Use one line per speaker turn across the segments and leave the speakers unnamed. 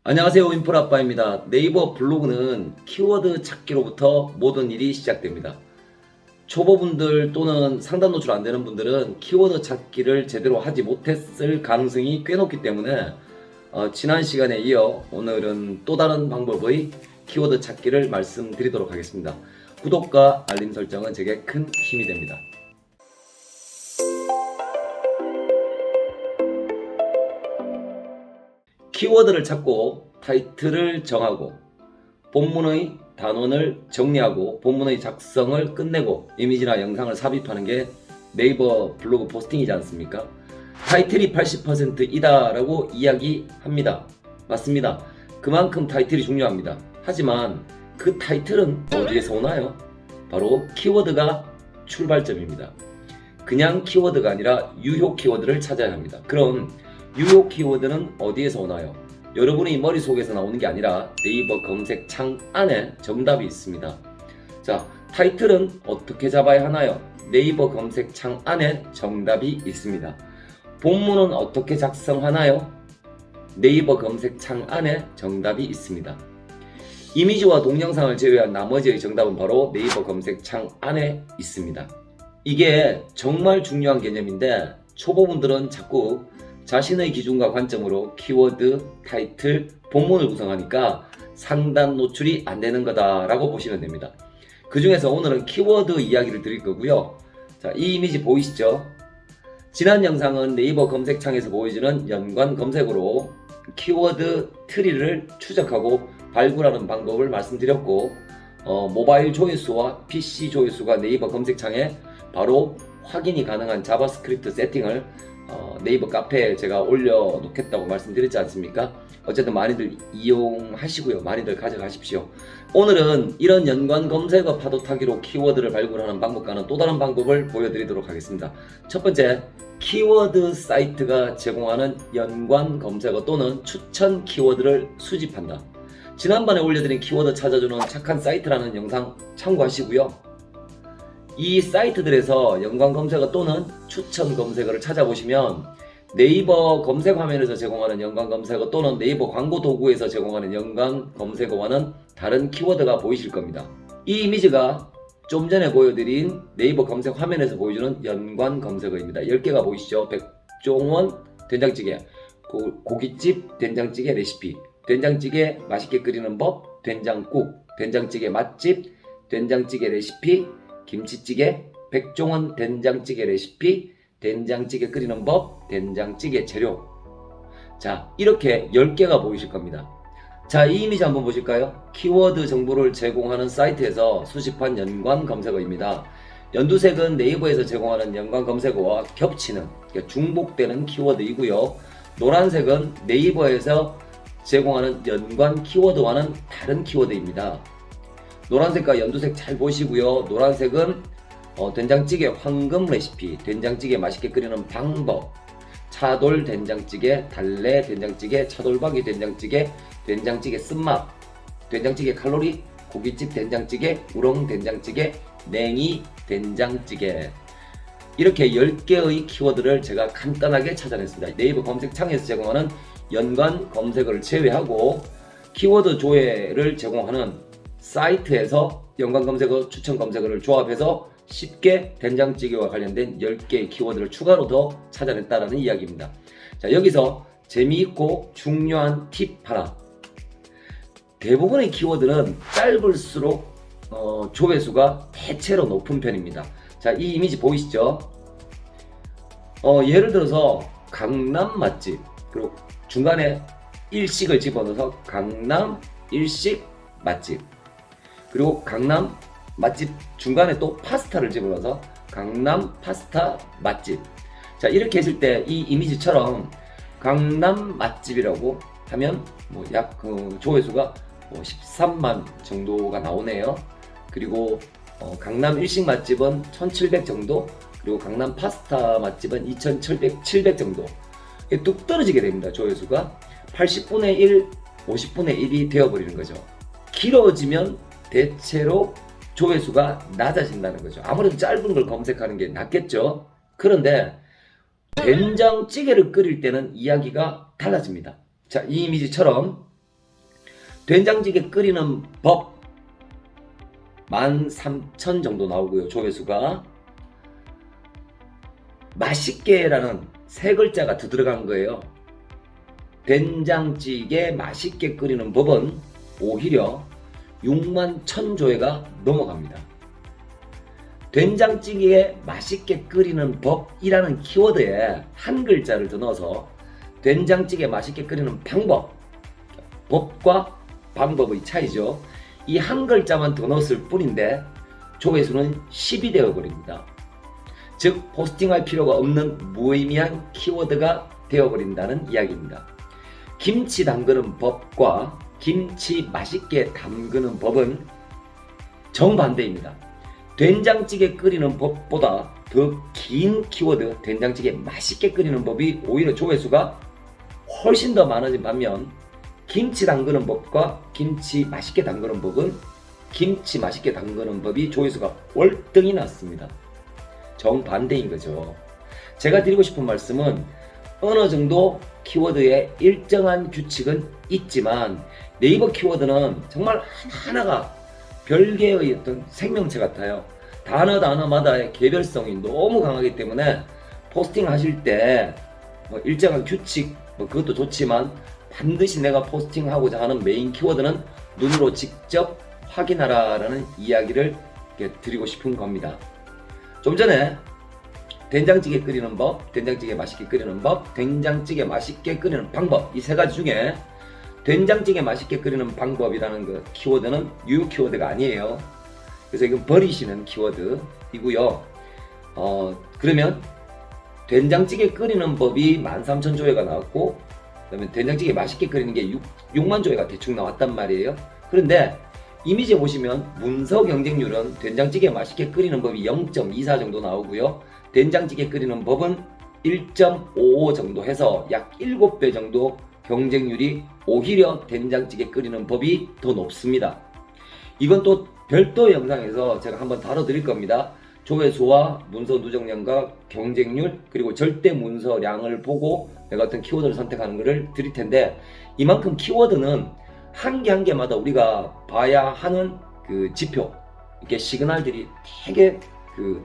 안녕하세요. 인프라아빠입니다. 네이버 블로그는 키워드 찾기로부터 모든 일이 시작됩니다. 초보분들 또는 상단 노출 안 되는 분들은 키워드 찾기를 제대로 하지 못했을 가능성이 꽤 높기 때문에 지난 시간에 이어 오늘은 또 다른 방법의 키워드 찾기를 말씀드리도록 하겠습니다. 구독과 알림 설정은 제게 큰 힘이 됩니다. 키워드를 찾고 타이틀을 정하고 본문의 단원을 정리하고 본문의 작성을 끝내고 이미지나 영상을 삽입하는 게 네이버 블로그 포스팅이지 않습니까? 타이틀이 80%이다 라고 이야기합니다. 맞습니다. 그만큼 타이틀이 중요합니다. 하지만 그 타이틀은 어디에서 오나요? 바로 키워드가 출발점입니다. 그냥 키워드가 아니라 유효 키워드를 찾아야 합니다. 그럼 유효 키워드는 어디에서 오나요? 여러분의 머릿속에서 나오는 게 아니라 네이버 검색창 안에 정답이 있습니다. 자, 타이틀은 어떻게 잡아야 하나요? 네이버 검색창 안에 정답이 있습니다. 본문은 어떻게 작성하나요? 네이버 검색창 안에 정답이 있습니다. 이미지와 동영상을 제외한 나머지의 정답은 바로 네이버 검색창 안에 있습니다. 이게 정말 중요한 개념인데 초보분들은 자꾸 자신의 기준과 관점으로 키워드, 타이틀, 본문을 구성하니까 상단 노출이 안 되는 거다라고 보시면 됩니다. 그 중에서 오늘은 키워드 이야기를 드릴 거고요. 자, 이 이미지 보이시죠? 지난 영상은 네이버 검색창에서 보여주는 연관 검색어로 키워드 트리를 추적하고 발굴하는 방법을 말씀드렸고 모바일 조회수와 PC 조회수가 네이버 검색창에 바로 확인이 가능한 자바스크립트 세팅을 네이버 카페에 제가 올려놓겠다고 말씀드렸지 않습니까? 어쨌든 많이들 이용하시고요. 많이들 가져가십시오. 오늘은 이런 연관 검색어 파도 타기로 키워드를 발굴하는 방법과는 또 다른 방법을 보여드리도록 하겠습니다. 첫 번째, 키워드 사이트가 제공하는 연관 검색어 또는 추천 키워드를 수집한다. 지난번에 올려드린 키워드 찾아주는 착한 사이트라는 영상 참고하시고요. 이 사이트들에서 연관 검색어 또는 추천 검색어를 찾아보시면 네이버 검색 화면에서 제공하는 연관 검색어 또는 네이버 광고 도구에서 제공하는 연관 검색어와는 다른 키워드가 보이실 겁니다. 이 이미지가 좀 전에 보여드린 네이버 검색 화면에서 보여주는 연관 검색어입니다. 10개가 보이시죠? 백종원 된장찌개, 고깃집 된장찌개 레시피, 된장찌개 맛있게 끓이는 법, 된장국, 된장찌개 맛집, 된장찌개 레시피, 김치찌개, 백종원 된장찌개 레시피, 된장찌개 끓이는 법, 된장찌개 재료. 자, 이렇게 10개가 보이실 겁니다. 자, 이 이미지 한번 보실까요? 키워드 정보를 제공하는 사이트에서 수집한 연관 검색어입니다. 연두색은 네이버에서 제공하는 연관 검색어와 겹치는, 그러니까 중복되는 키워드이고요. 노란색은 네이버에서 제공하는 연관 키워드와는 다른 키워드입니다. 노란색과 연두색 잘 보시고요. 노란색은 된장찌개 황금 레시피, 된장찌개 맛있게 끓이는 방법, 차돌 된장찌개, 달래 된장찌개, 차돌박이 된장찌개, 된장찌개 쓴맛, 된장찌개 칼로리, 고깃집 된장찌개, 우렁 된장찌개, 냉이 된장찌개. 이렇게 10개의 키워드를 제가 간단하게 찾아냈습니다. 네이버 검색창에서 제공하는 연관 검색어를 제외하고 키워드 조회를 제공하는 사이트에서 연관 검색어, 추천 검색어를 조합해서 쉽게 된장찌개와 관련된 10개의 키워드를 추가로 더 찾아냈다는 이야기입니다. 자, 여기서 재미있고 중요한 팁 하나. 대부분의 키워드는 짧을수록 조회수가 대체로 높은 편입니다. 자, 이 이미지 보이시죠? 예를 들어서 강남 맛집, 그리고 중간에 일식을 집어넣어서 강남 일식 맛집, 그리고 강남 맛집 중간에 또 파스타를 집어넣어서 강남 파스타 맛집. 자, 이렇게 했을 때 이 이미지처럼 강남 맛집이라고 하면 약 조회수가 13만 정도가 나오네요. 그리고 강남 일식 맛집은 1700 정도, 그리고 강남 파스타 맛집은 2700 정도. 뚝 떨어지게 됩니다. 조회수가 80분의 1, 50분의 1이 되어버리는 거죠. 길어지면 대체로 조회수가 낮아진다는 거죠. 아무래도 짧은 걸 검색하는 게 낫겠죠. 그런데 된장찌개를 끓일 때는 이야기가 달라집니다. 자, 이 이미지처럼 된장찌개 끓이는 법 13,000 정도 나오고요. 조회수가. 맛있게라는 세 글자가 더 들어간 거예요. 된장찌개 맛있게 끓이는 법은 오히려 61,000조회가 넘어갑니다. 된장찌개 맛있게 끓이는 법이라는 키워드에 한 글자를 더 넣어서 된장찌개 맛있게 끓이는 방법, 법과 방법의 차이죠. 이 한 글자만 더 넣었을 뿐인데 조회수는 10이 되어버립니다. 즉 포스팅할 필요가 없는 무의미한 키워드가 되어버린다는 이야기입니다. 김치 담그는 법과 김치 맛있게 담그는 법은 정반대입니다. 된장찌개 끓이는 법보다 더 긴 키워드 된장찌개 맛있게 끓이는 법이 오히려 조회수가 훨씬 더 많아진 반면 김치 담그는 법과 김치 맛있게 담그는 법은 김치 맛있게 담그는 법이 조회수가 월등히 낮습니다. 정반대인 거죠. 제가 드리고 싶은 말씀은 어느 정도 키워드에 일정한 규칙은 있지만 네이버 키워드는 정말 하나하나가 별개의 어떤 생명체 같아요. 단어마다의 개별성이 너무 강하기 때문에 포스팅 하실 때 일정한 규칙 그것도 좋지만 반드시 내가 포스팅하고자 하는 메인 키워드는 눈으로 직접 확인하라라는 이야기를 드리고 싶은 겁니다. 좀 전에 된장찌개 끓이는 법, 된장찌개 맛있게 끓이는 법, 된장찌개 맛있게 끓이는 방법 이 세 가지 중에 된장찌개 맛있게 끓이는 방법이라는 그 키워드는 유효 키워드가 아니에요. 그래서 이건 버리시는 키워드이고요. 그러면 된장찌개 끓이는 법이 13,000조회가 나왔고 그다음에 된장찌개 맛있게 끓이는 게 6만 조회가 대충 나왔단 말이에요. 그런데 이미지에 보시면 문서 경쟁률은 된장찌개 맛있게 끓이는 법이 0.24 정도 나오고요. 된장찌개 끓이는 법은 1.55 정도 해서 약 7배 정도 경쟁률이 오히려 된장찌개 끓이는 법이 더 높습니다. 이건 또 별도 영상에서 제가 한번 다뤄드릴 겁니다. 조회수와 문서 누적량과 경쟁률 그리고 절대 문서량을 보고 내가 어떤 키워드를 선택하는 것을 드릴 텐데 이만큼 키워드는 한 개 한 개마다 우리가 봐야 하는 그 지표 이렇게 시그널들이 되게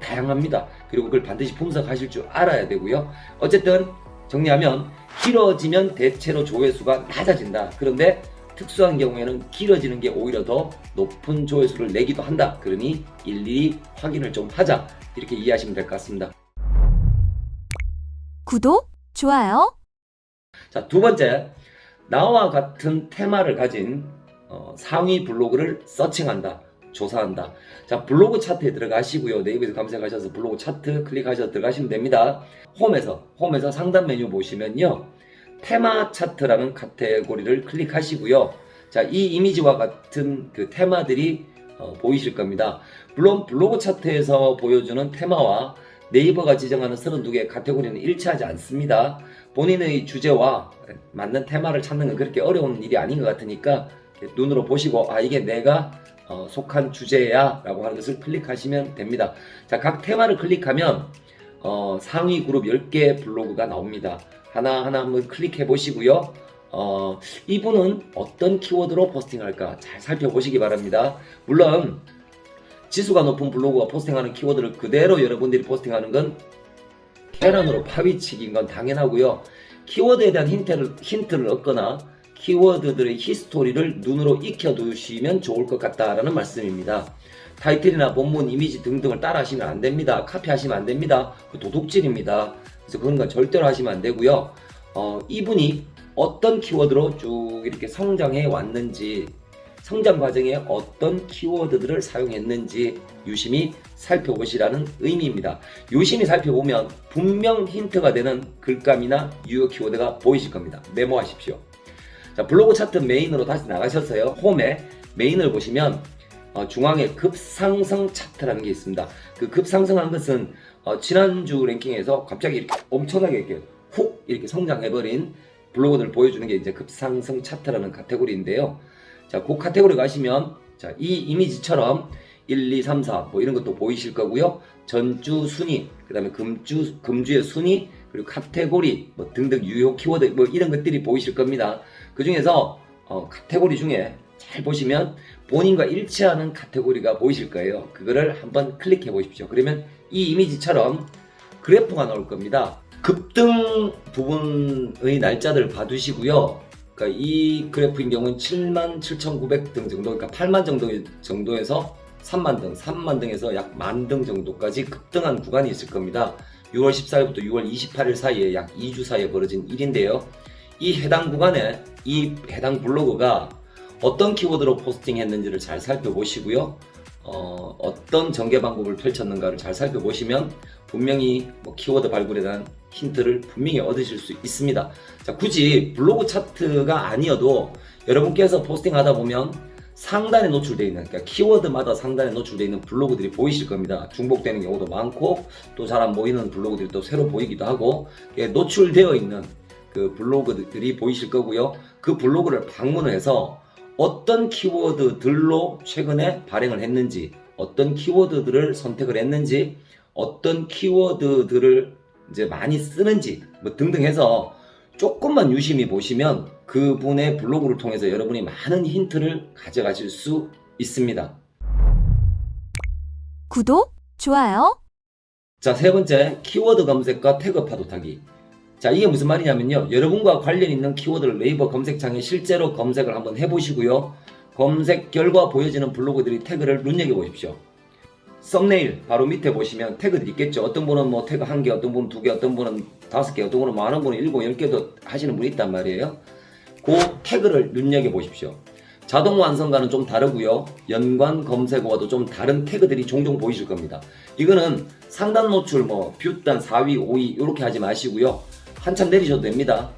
다양합니다. 그리고 그걸 반드시 분석하실 줄 알아야 되고요. 어쨌든 정리하면 길어지면 대체로 조회수가 낮아진다. 그런데 특수한 경우에는 길어지는 게 오히려 더 높은 조회수를 내기도 한다. 그러니 일일이 확인을 좀 하자. 이렇게 이해하시면 될 것 같습니다.
구독, 좋아요.
자, 두 번째, 나와 같은 테마를 가진 상위 블로그를 서칭한다. 조사한다. 자, 블로그 차트에 들어가시고요. 네이버에서 검색하셔서 블로그 차트 클릭하셔서 들어가시면 됩니다. 홈에서 상단 메뉴 보시면요. 테마 차트라는 카테고리를 클릭하시고요. 자, 이 이미지와 같은 그 테마들이 보이실 겁니다. 물론 블로그 차트에서 보여주는 테마와 네이버가 지정하는 32개의 카테고리는 일치하지 않습니다. 본인의 주제와 맞는 테마를 찾는 건 그렇게 어려운 일이 아닌 것 같으니까 눈으로 보시고 이게 내가 속한 주제야 라고 하는 것을 클릭하시면 됩니다. 자, 각 테마를 클릭하면 상위 그룹 10개 블로그가 나옵니다. 하나하나 한번 클릭해 보시고요. 이분은 어떤 키워드로 포스팅할까 잘 살펴보시기 바랍니다. 물론 지수가 높은 블로그가 포스팅하는 키워드를 그대로 여러분들이 포스팅하는 건 계란으로 파비치기인 건 당연하고요. 키워드에 대한 힌트를 얻거나 키워드들의 히스토리를 눈으로 익혀두시면 좋을 것 같다라는 말씀입니다. 타이틀이나 본문, 이미지 등등을 따라 하시면 안 됩니다. 카피하시면 안 됩니다. 그 도둑질입니다. 그래서 그런 건 절대로 하시면 안 되고요. 이분이 어떤 키워드로 쭉 이렇게 성장해 왔는지, 성장 과정에 어떤 키워드들을 사용했는지 유심히 살펴보시라는 의미입니다. 유심히 살펴보면 분명 힌트가 되는 글감이나 유효 키워드가 보이실 겁니다. 메모하십시오. 자, 블로그 차트 메인으로 다시 나가셨어요. 홈에 메인을 보시면 중앙에 급상승 차트라는 게 있습니다. 그 급상승한 것은 지난주 랭킹에서 갑자기 이렇게 엄청나게 이렇게 훅 이렇게 성장해버린 블로그들을 보여주는 게 이제 급상승 차트라는 카테고리인데요. 자, 그 카테고리 가시면 자, 이 이미지처럼 1, 2, 3, 4 뭐 이런 것도 보이실 거고요. 전주 순위, 그 다음에 금주의 순위, 그리고 카테고리 뭐 등등 유효 키워드 뭐 이런 것들이 보이실 겁니다. 그 중에서 카테고리 중에 잘 보시면 본인과 일치하는 카테고리가 보이실 거예요. 그거를 한번 클릭해 보십시오. 그러면 이 이미지처럼 그래프가 나올 겁니다. 급등 부분의 날짜들을 봐두시고요. 그러니까 이 그래프인 경우는 77,900등 정도, 그러니까 8만 정도에서 3만 등, 3만 등에서 약 1만 등 정도까지 급등한 구간이 있을 겁니다. 6월 14일부터 6월 28일 사이에 약 2주 사이에 벌어진 일인데요. 이 해당 구간에 이 해당 블로그가 어떤 키워드로 포스팅했는지를 잘 살펴보시고요. 어떤 전개 방법을 펼쳤는가를 잘 살펴보시면 분명히 키워드 발굴에 대한 힌트를 분명히 얻으실 수 있습니다. 자, 굳이 블로그 차트가 아니어도 여러분께서 포스팅하다 보면 상단에 노출되어 있는, 그러니까 키워드마다 상단에 노출되어 있는 블로그들이 보이실 겁니다. 중복되는 경우도 많고 또 잘 안 보이는 블로그들이 또 새로 보이기도 하고, 노출되어 있는 그 블로그들이 보이실 거고요. 그 블로그를 방문을 해서 어떤 키워드들로 최근에 발행을 했는지, 어떤 키워드들을 선택을 했는지, 어떤 키워드들을 이제 많이 쓰는지 등등 해서 조금만 유심히 보시면 그분의 블로그를 통해서 여러분이 많은 힌트를 가져가실 수 있습니다.
구독, 좋아요.
자, 세 번째, 키워드 검색과 태그 파도 타기. 자, 이게 무슨 말이냐면요, 여러분과 관련 있는 키워드를 네이버 검색창에 실제로 검색을 한번 해보시고요. 검색 결과 보여지는 블로그들이 태그를 눈여겨보십시오. 썸네일 바로 밑에 보시면 태그들이 있겠죠. 어떤 분은 뭐 태그 1개, 어떤 분은 2개, 어떤 분은 5개, 어떤 분은 많은 분은 7, 10개도 하시는 분이 있단 말이에요. 그 태그를 눈여겨보십시오. 자동 완성과는 좀 다르고요. 연관 검색어와도 좀 다른 태그들이 종종 보이실 겁니다. 이거는 상단 노출, 뷰단 4위, 5위 이렇게 하지 마시고요. 한참 내리셔도 됩니다.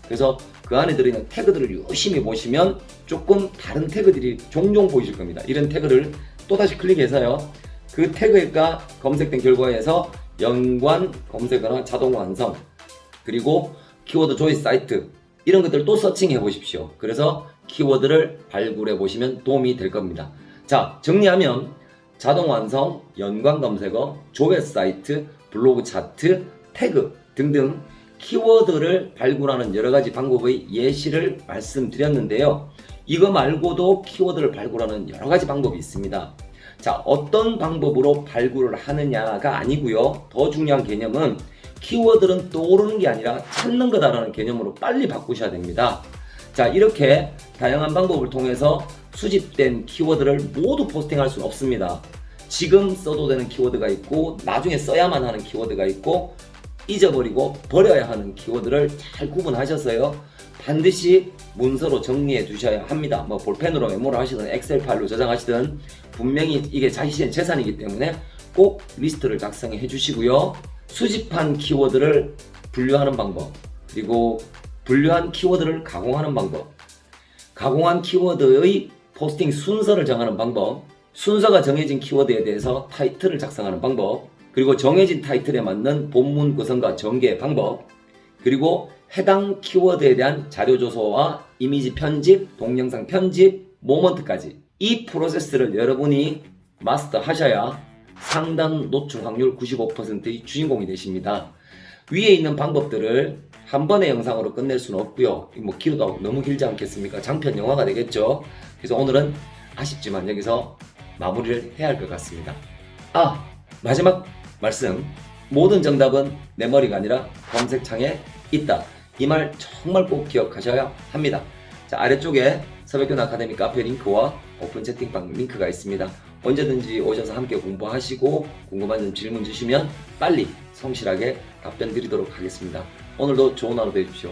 그래서 그 안에 들어있는 태그들을 유심히 보시면 조금 다른 태그들이 종종 보이실 겁니다. 이런 태그를 또다시 클릭해서요, 그 태그가 검색된 결과에서 연관 검색어나 자동 완성, 그리고 키워드 조회 사이트, 이런 것들을 또 서칭해 보십시오. 그래서 키워드를 발굴해 보시면 도움이 될 겁니다. 자, 정리하면 자동 완성, 연관 검색어, 조회 사이트, 블로그 차트, 태그 등등 키워드를 발굴하는 여러 가지 방법의 예시를 말씀드렸는데요. 이거 말고도 키워드를 발굴하는 여러 가지 방법이 있습니다. 자, 어떤 방법으로 발굴을 하느냐가 아니고요. 더 중요한 개념은 키워드는 떠오르는 게 아니라 찾는 거다라는 개념으로 빨리 바꾸셔야 됩니다. 자, 이렇게 다양한 방법을 통해서 수집된 키워드를 모두 포스팅할 수는 없습니다. 지금 써도 되는 키워드가 있고, 나중에 써야만 하는 키워드가 있고, 잊어버리고 버려야 하는 키워드를 잘 구분하셔서요, 반드시 문서로 정리해 두셔야 합니다. 볼펜으로 메모를 하시든 엑셀 파일로 저장하시든 분명히 이게 자신의 재산이기 때문에 꼭 리스트를 작성해 주시고요. 수집한 키워드를 분류하는 방법, 그리고 분류한 키워드를 가공하는 방법, 가공한 키워드의 포스팅 순서를 정하는 방법, 순서가 정해진 키워드에 대해서 타이틀을 작성하는 방법, 그리고 정해진 타이틀에 맞는 본문 구성과 전개 방법, 그리고 해당 키워드에 대한 자료 조서와 이미지 편집, 동영상 편집, 모먼트까지 이 프로세스를 여러분이 마스터 하셔야 상단 노출 확률 95%의 주인공이 되십니다. 위에 있는 방법들을 한 번의 영상으로 끝낼 수는 없고요. 길어도 너무 길지 않겠습니까? 장편 영화가 되겠죠. 그래서 오늘은 아쉽지만 여기서 마무리를 해야 할 것 같습니다. 마지막 말씀. 모든 정답은 내 머리가 아니라 검색창에 있다. 이 말 정말 꼭 기억하셔야 합니다. 자, 아래쪽에 서백균 아카데미 카페 링크와 오픈 채팅방 링크가 있습니다. 언제든지 오셔서 함께 공부하시고 궁금한 점 질문 주시면 빨리 성실하게 답변 드리도록 하겠습니다. 오늘도 좋은 하루 되십시오.